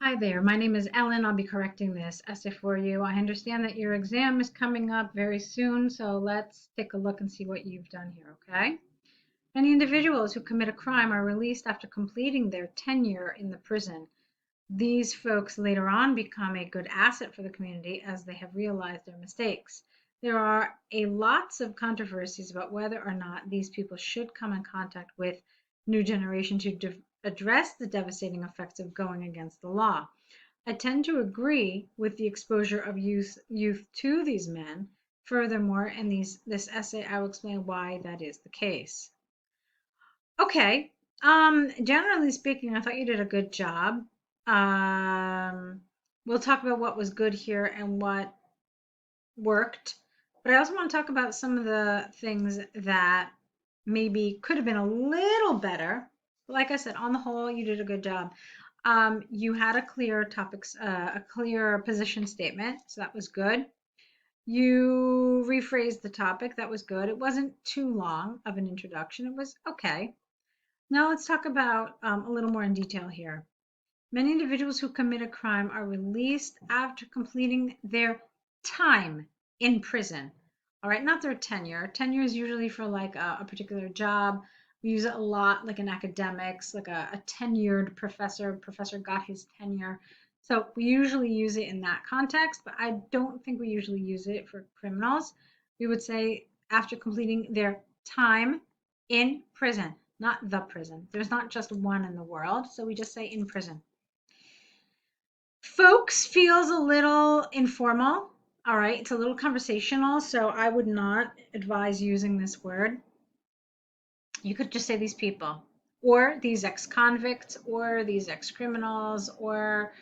Hi there, my name is Ellen. I'll be correcting this essay for you. I understand that your exam is coming up very soon, so let's take a look and see what you've done here, okay? Many individuals who commit a crime are released after completing their tenure in the prison. These folks later on become a good asset for the community as they have realized their mistakes. There are a lots of controversies about whether or not these people should come in contact with new generation to address the devastating effects of going against the law. I tend to agree with the exposure of youth to these men. Furthermore, in this essay, I will explain why that is the case. Okay. Generally speaking, I thought you did a good job. We'll talk about what was good here and what worked, but I also want to talk about some of the things that maybe could have been a little better. Like I said, on the whole, you did a good job. You had a clear a clear position statement, so that was good. You rephrased the topic, that was good. It wasn't too long of an introduction. It was okay. Now let's talk about a little more in detail here. Many individuals who commit a crime are released after completing their time in prison. All right, not their tenure. Tenure is usually for like a particular job. We use it a lot, like in academics, like a tenured professor. Professor got his tenure. So we usually use it in that context, but I don't think we usually use it for criminals. We would say after completing their time in prison, not the prison. There's not just one in the world, so we just say in prison. Folks feels a little informal. All right, it's a little conversational, so I would not advise using this word. You could just say these people, or these ex-convicts, or these ex-criminals, or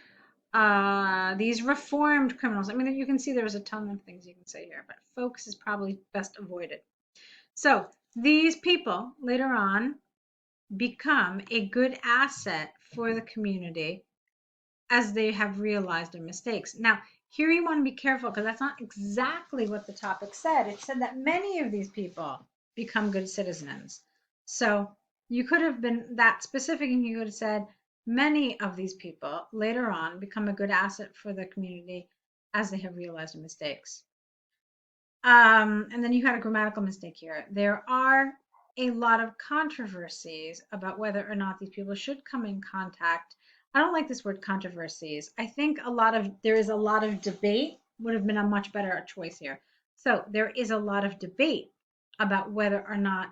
these reformed criminals. I mean, you can see there's a ton of things you can say here, but folks is probably best avoided. So these people later on become a good asset for the community as they have realized their mistakes. Now, here you want to be careful because that's not exactly what the topic said. It said that many of these people become good citizens. So you could have been that specific and you could have said, many of these people later on become a good asset for the community as they have realized their mistakes. And then you had a grammatical mistake here. There are a lot of controversies about whether or not these people should come in contact. I don't like this word controversies. I think there is a lot of debate would have been a much better choice here. So there is a lot of debate about whether or not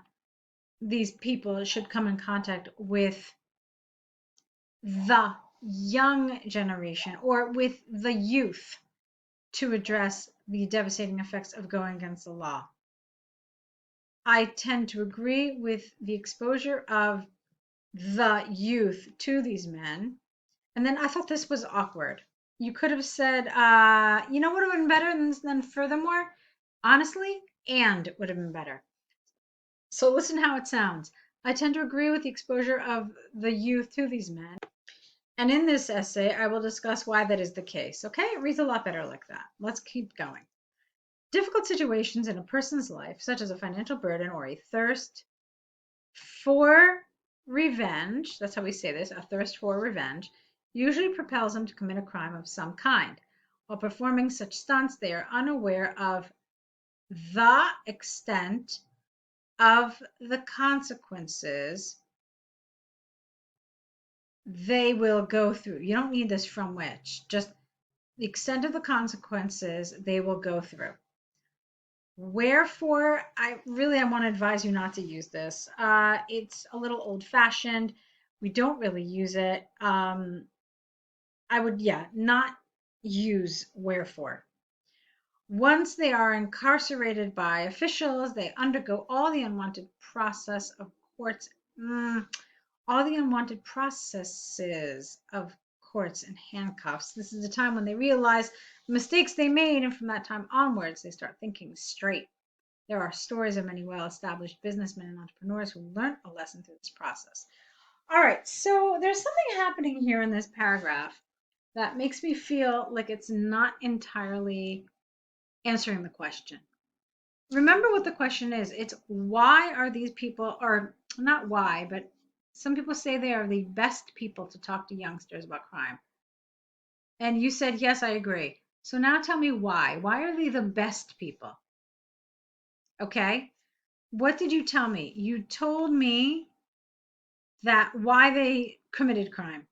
these people should come in contact with the young generation or with the youth to address the devastating effects of going against the law. I tend to agree with the exposure of the youth to these men. And then I thought this was awkward. You could have said, you know what would have been better than furthermore? Honestly, and would have been better. So listen how it sounds. I tend to agree with the exposure of the youth to these men. And in this essay, I will discuss why that is the case. Okay? It reads a lot better like that. Let's keep going. Difficult situations in a person's life, such as a financial burden or a thirst for revenge, that's how we say this, a thirst for revenge, usually propels them to commit a crime of some kind. While performing such stunts, they are unaware of the extent of the consequences they will go through. You don't need this from which, just the extent of the consequences they will go through. Wherefore, I want to advise you not to use this. It's a little old-fashioned. We don't really use it. I would, not use wherefore. Once they are incarcerated by officials, they undergo all the unwanted process of courts, all the unwanted processes of courts and handcuffs. This is the time when they realize the mistakes they made, and from that time onwards, they start thinking straight. There are stories of many well-established businessmen and entrepreneurs who learned a lesson through this process. All right, so there's something happening here in this paragraph that makes me feel like it's not entirely answering the question. Remember what the question is. It's why are these people, or not why, but some people say they are the best people to talk to youngsters about crime. And you said, yes, I agree. So now tell me why. Why are they the best people? Okay. What did you tell me? You told me that why they committed crime.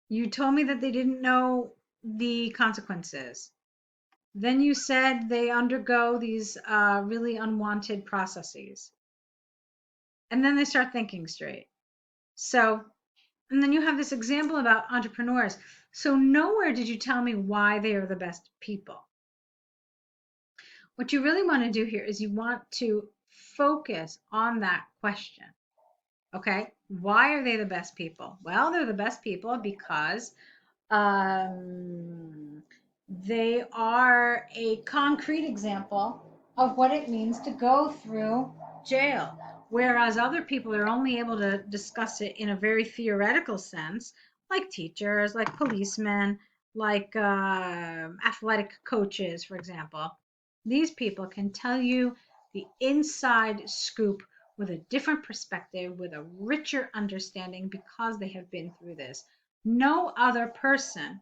You told me that they didn't know the consequences. Then you said they undergo these really unwanted processes. And then they start thinking straight. So, and then you have this example about entrepreneurs. So, nowhere did you tell me why they are the best people. What you really want to do here is you want to focus on that question. Okay. Why are they the best people? Well, they're the best people because um, they are a concrete example of what it means to go through jail. Whereas other people are only able to discuss it in a very theoretical sense, like teachers, like policemen, like athletic coaches, for example. These people can tell you the inside scoop with a different perspective, with a richer understanding because they have been through this. No other person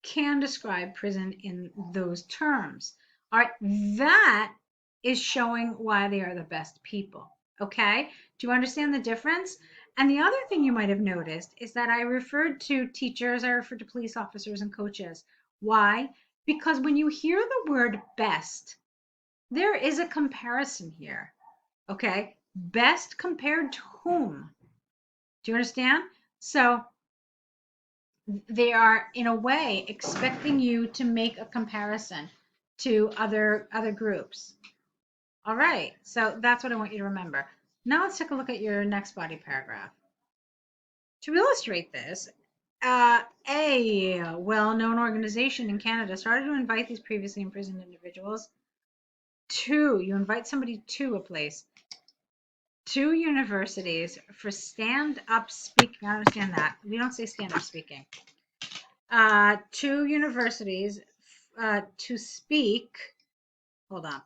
can describe prison in those terms. All right, that is showing why they are the best people. Okay, do you understand the difference? And the other thing you might have noticed is that I referred to teachers, I referred to police officers and coaches. Why? Because when you hear the word best, there is a comparison here. Okay, best compared to whom? Do you understand? So they are in a way expecting you to make a comparison to other groups. All right, so that's what I want you to remember. Now let's take a look at your next body paragraph. To illustrate this, a well-known organization in Canada started to invite these previously imprisoned individuals to, you invite somebody to a place, to universities for stand-up speaking. I understand that. We don't say stand-up speaking. To universities to speak. Hold on.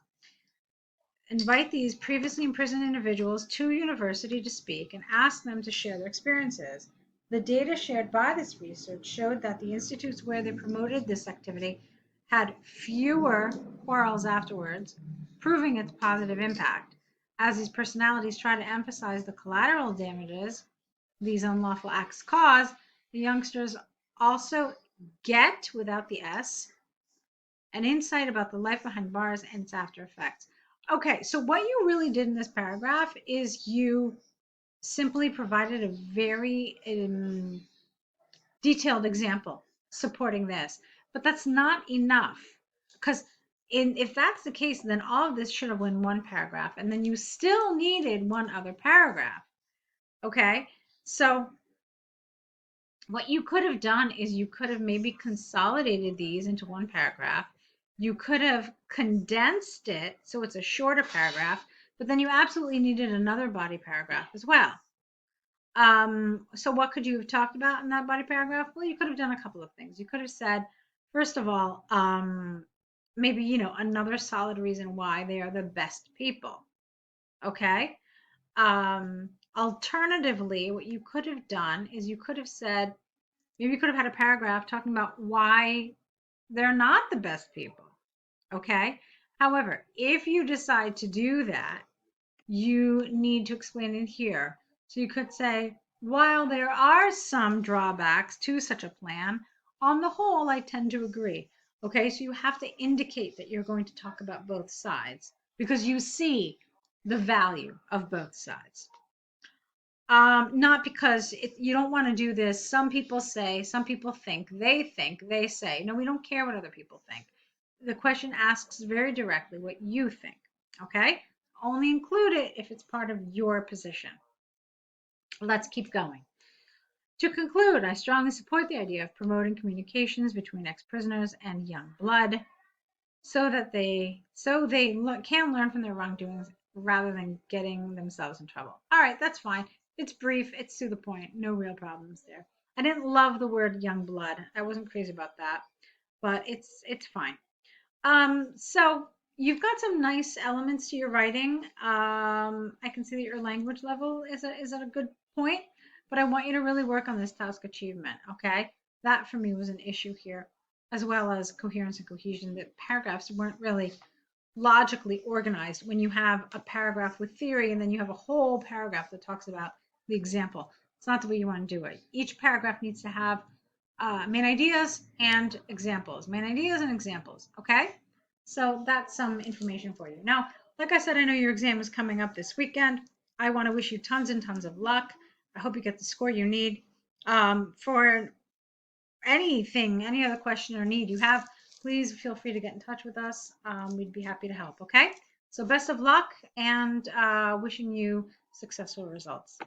Invite these previously imprisoned individuals to university to speak and ask them to share their experiences. The data shared by this research showed that the institutes where they promoted this activity had fewer quarrels afterwards, proving its positive impact. As these personalities try to emphasize the collateral damages these unlawful acts cause, the youngsters also get, without the S, an insight about the life behind bars and its after effects. Okay, so what you really did in this paragraph is you simply provided a very detailed example supporting this, but that's not enough because if that's the case, then all of this should have been one paragraph, and then you still needed one other paragraph. Okay, so what you could have done is you could have maybe consolidated these into one paragraph. You could have condensed it so it's a shorter paragraph, but then you absolutely needed another body paragraph as well. So what could you have talked about in that body paragraph? Well, you could have done a couple of things. You could have said, first of all, maybe, another solid reason why they are the best people. Okay. Alternatively, what you could have done is you could have said, maybe you could have had a paragraph talking about why they're not the best people. Okay. However, if you decide to do that, you need to explain it here. So you could say, while there are some drawbacks to such a plan, on the whole, I tend to agree. Okay. So you have to indicate that you're going to talk about both sides because you see the value of both sides. Not because you don't want to do this. Some people say, some people think, they say. No, we don't care what other people think. The question asks very directly what you think. Okay? Only include it if it's part of your position. Let's keep going. To conclude, I strongly support the idea of promoting communications between ex-prisoners and young blood so that they can learn from their wrongdoings rather than getting themselves in trouble. All right, that's fine. It's brief, it's to the point, no real problems there. I didn't love the word young blood. I wasn't crazy about that, but it's fine. So you've got some nice elements to your writing. I can see that your language level is at a good point, but I want you to really work on this task achievement, okay? That for me was an issue here, as well as coherence and cohesion. The paragraphs weren't really logically organized when you have a paragraph with theory and then you have a whole paragraph that talks about the example. It's not the way you want to do it. Each paragraph needs to have main ideas and examples. Main ideas and examples, okay? So that's some information for you. Now, like I said, I know your exam is coming up this weekend. I want to wish you tons and tons of luck. I hope you get the score you need. For anything, any other question or need you have, please feel free to get in touch with us. We'd be happy to help, okay? So best of luck and wishing you successful results.